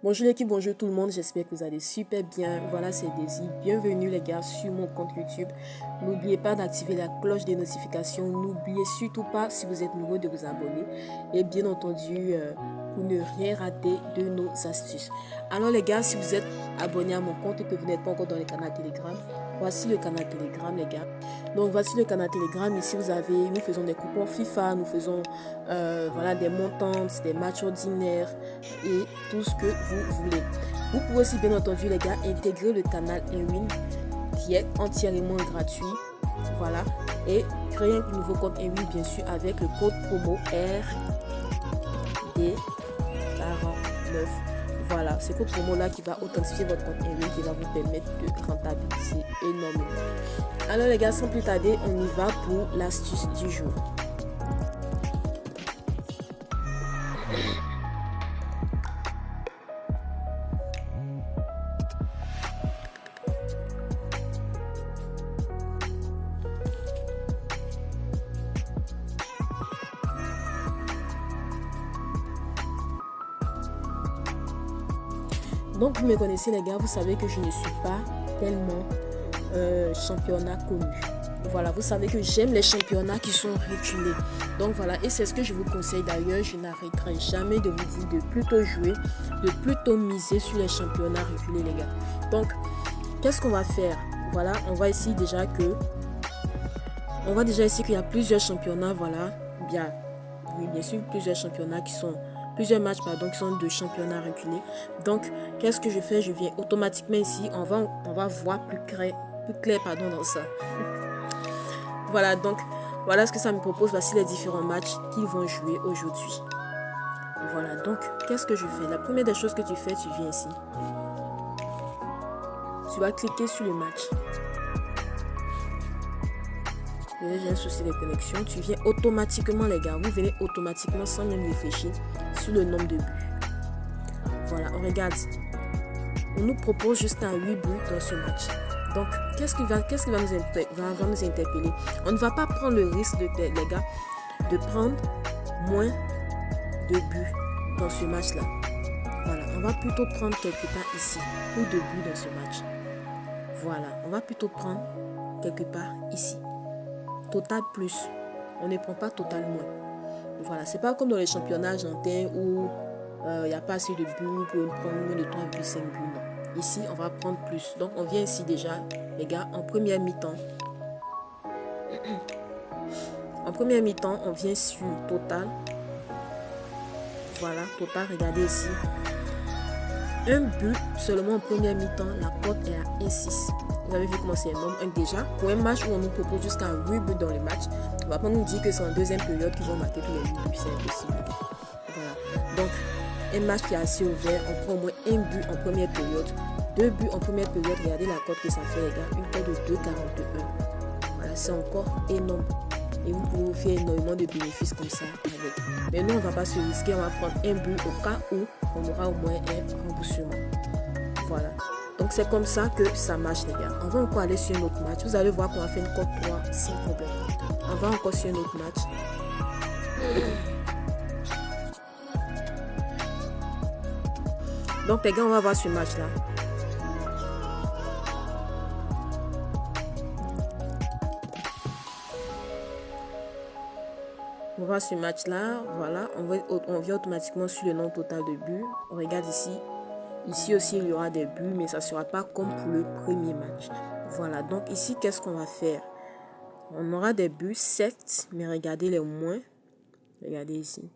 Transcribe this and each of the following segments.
Bonjour l'équipe, bonjour tout le monde, j'espère que vous allez super bien. Voilà, c'est Daisy. Bienvenue les gars sur mon compte YouTube. N'oubliez pas d'activer la cloche des notifications. N'oubliez surtout pas, si vous êtes nouveau, de vous abonner. Et bien entendu, pour ne rien rater de nos astuces. Alors les gars, si vous êtes abonné à mon compte et que vous n'êtes pas encore dans le canal Telegram, voici le canal Telegram les gars. Donc voici le canal Telegram. Ici vous avez, nous faisons des coupons FIFA, nous faisons voilà, des montantes, des matchs ordinaires et tout ce que vous voulez. Vous pouvez aussi bien entendu les gars intégrer le canal Ewin qui est entièrement gratuit. Voilà. Et créer un nouveau compte Ewin bien sûr avec le code promo RD49. Voilà, ce code promo là qui va authentifier votre compte Ewin, qui va vous permettre de rentabiliser énormément. Alors les gars, sans plus tarder, on y va pour l'astuce du jour. Donc vous me connaissez les gars, vous savez que je ne suis pas tellement championnat connu. Voilà, vous savez que j'aime les championnats qui sont reculés. Donc voilà, et c'est ce que je vous conseille d'ailleurs. Je n'arrêterai jamais de vous dire de plutôt jouer, de plutôt miser sur les championnats reculés les gars. Donc, qu'est-ce qu'on va faire? Voilà, on va essayer déjà qu'il y a plusieurs championnats, voilà. Bien sûr, plusieurs championnats qui sont... Plusieurs matchs, pardon, qui sont de championnats reculés. Donc, qu'est-ce que je fais? Je viens automatiquement ici. On va voir plus clair dans ça. Voilà, donc, voilà ce que ça me propose. Voici les différents matchs qu'ils vont jouer aujourd'hui. Voilà, donc, qu'est-ce que je fais? La première des choses que tu fais, tu viens ici. Tu vas cliquer sur le match. J'ai un souci de connexion. Tu viens automatiquement, les gars. Vous venez automatiquement sans même réfléchir sur le nombre de buts. Voilà, on regarde. On nous propose jusqu'à 8 buts dans ce match. Donc, qu'est-ce qui va nous interpeller? On ne va pas prendre le risque, les gars, de prendre moins de buts dans ce match-là. Voilà, on va plutôt prendre quelque part ici pour 2 buts dans ce match. Voilà, on va plutôt prendre quelque part ici. Total plus. On ne prend pas total moins. Voilà, c'est pas comme dans les championnats argentins où il n'y a pas assez de buts pour prendre moins de 3 buts, 5 buts. Non. Ici, on va prendre plus. Donc, on vient ici déjà, les gars, en première mi-temps. En première mi-temps, on vient sur total. Voilà, total, regardez ici. Un but seulement en première mi-temps, la cote est à 1,6. Vous avez vu comment c'est énorme. Déjà, pour un match où on nous propose jusqu'à 8 buts dans le match, on va pas nous dire que c'est en deuxième période qu'ils vont marquer tous les 8 buts, c'est impossible. Voilà. Donc, un match qui est assez ouvert, on prend au moins 1 but en première période, 2 buts en première période. Regardez la cote que ça fait, les gars. Une cote de 2,41. Voilà, c'est encore énorme. Et vous pouvez vous faire énormément de bénéfices comme ça avec. Mais nous, on ne va pas se risquer, on va prendre un but au cas où on aura au moins un remboursement. Voilà. Donc c'est comme ça que ça marche les gars. On va encore aller sur un autre match. Vous allez voir qu'on va faire une cote 3 sans problème. On va encore sur un autre match. Donc les gars, on va voir ce match là. On va ce match là. Voilà. On vient automatiquement sur le nombre total de buts. On regarde ici. Ici aussi, il y aura des buts, mais ça ne sera pas comme pour le premier match. Voilà, donc ici, qu'est-ce qu'on va faire? On aura des buts, 7, mais regardez les moins. Regardez ici.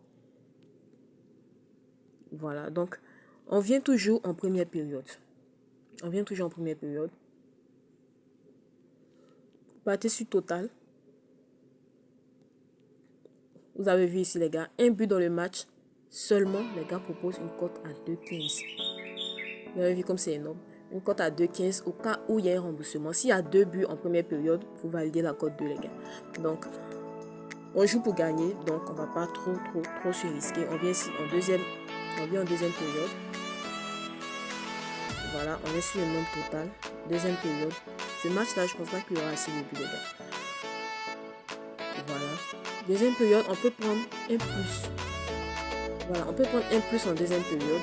Voilà, donc on vient toujours en première période. On vient toujours en première période. Vous partez sur total. Vous avez vu ici, les gars, un but dans le match. Seulement, les gars proposent une cote à 2,15. Vous avez vu comme c'est énorme. Une cote à 2,15 au cas où il y a un remboursement. S'il y a 2 buts en première période, vous validez la cote 2 les gars. Donc, on joue pour gagner. Donc, on ne va pas trop se risquer. On vient ici en deuxième période. Voilà, on est sur le nombre total. Deuxième période. Ce match-là, je pense pas qu'il y aura assez de buts les gars. Voilà. Deuxième période, on peut prendre un plus. Voilà, on peut prendre un plus en deuxième période.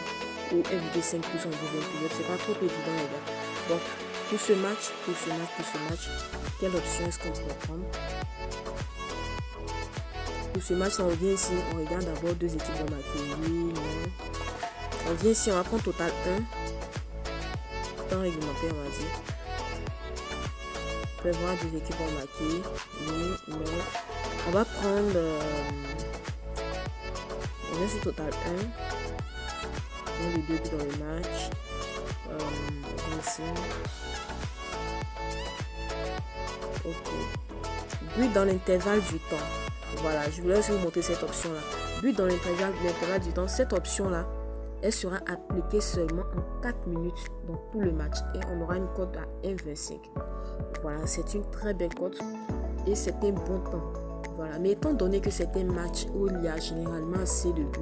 ou 1,5 plus en deuxième période. C'est pas trop évident les gars. Donc pour ce match, quelle option est-ce qu'on pourrait prendre? Pour ce match, on revient ici, on regarde d'abord deux équipes vont marquer. Oui, non. On vient ici, on va prendre total 1. Temps réglementaire, on va dire. Prévoir deux équipes vont marquer. Oui, non. On va prendre. On vient sur total 1. On les deux buts dans le match. Ici. Ok. But dans l'intervalle du temps. Voilà, je voulais aussi vous montrer cette option-là. But dans l'intervalle du temps, cette option-là, elle sera appliquée seulement en 4 minutes, donc pour le match. Et on aura une cote à 1,25. Voilà, c'est une très belle cote et c'est un bon temps. Voilà, mais étant donné que c'est un match où il y a généralement assez de buts,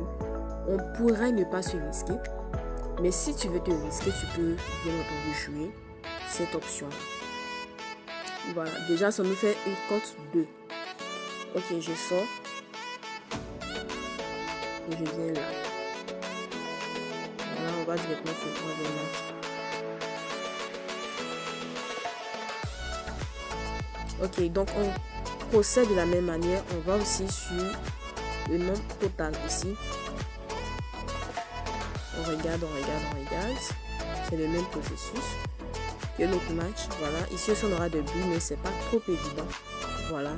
on pourrait ne pas se risquer. Mais si tu veux te risquer, tu peux bien entendu jouer cette option-là. Voilà, déjà ça nous fait une cote 2. Ok, je sors. Et je viens là. Voilà, on va directement sur le troisième match. Ok, donc on procède de la même manière. On va aussi sur le nombre total ici. On regarde. C'est le même processus que l'autre match. Voilà, ici aussi on aura des buts, mais c'est pas trop évident. Voilà.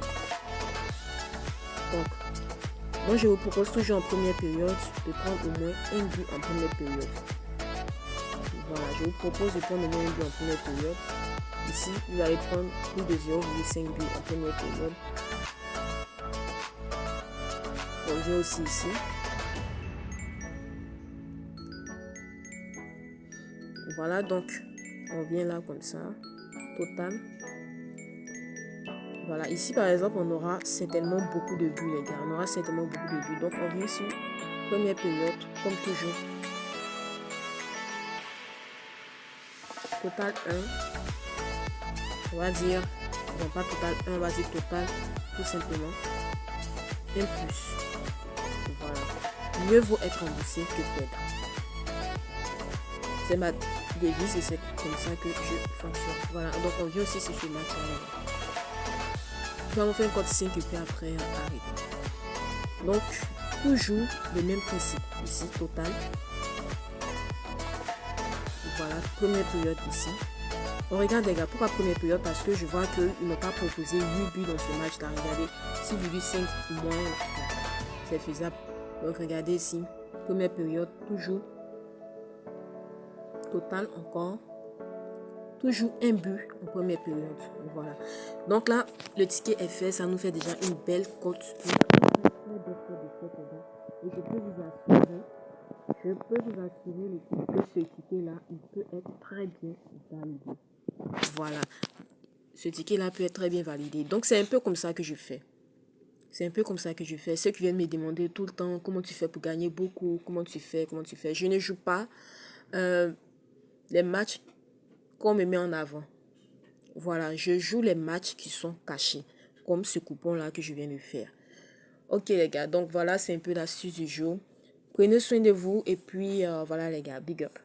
Donc, moi je vous propose toujours en première période de prendre au moins un but en première période. Voilà, je vous propose de prendre au moins un but en première période. Ici, vous allez prendre plus de 0,5 buts en première période. On joue aussi ici. Voilà, donc on vient là comme ça. Total. Voilà, ici par exemple, on aura certainement beaucoup de buts, les gars. On aura certainement beaucoup de buts. Donc, on vient sur première période, comme toujours. Total 1. On va dire, non pas total 1, on va dire total, tout simplement. 1 plus. Voilà. Mieux vaut être remboursé que perdre. C'est ma devise et c'est comme ça que je fonctionne. Voilà, donc on vient aussi sur ce match-là. Nous allons faire une cote 5 et puis après arrêter. Donc, toujours le même principe. Ici, total. Voilà, première période ici. On regarde les gars, pourquoi première période? Parce que je vois qu'ils n'ont pas proposé 8 buts dans ce match-là. Regardez, 6,5 moins, c'est faisable. Donc regardez ici, première période, toujours. Total encore. Toujours un but en première période. Voilà. Donc là, le ticket est fait. Ça nous fait déjà une belle cote. Et je peux vous assurer que ce ticket-là, il peut être très bien validé. Voilà. Ce ticket-là peut être très bien validé. Donc, c'est un peu comme ça que je fais. Ceux qui viennent me demander tout le temps comment tu fais pour gagner beaucoup, comment tu fais. Je ne joue pas les matchs qu'on me met en avant. Voilà, je joue les matchs qui sont cachés, comme ce coupon-là que je viens de faire. Ok les gars, donc voilà, c'est un peu l'astuce du jour. Prenez soin de vous et puis voilà les gars, big up.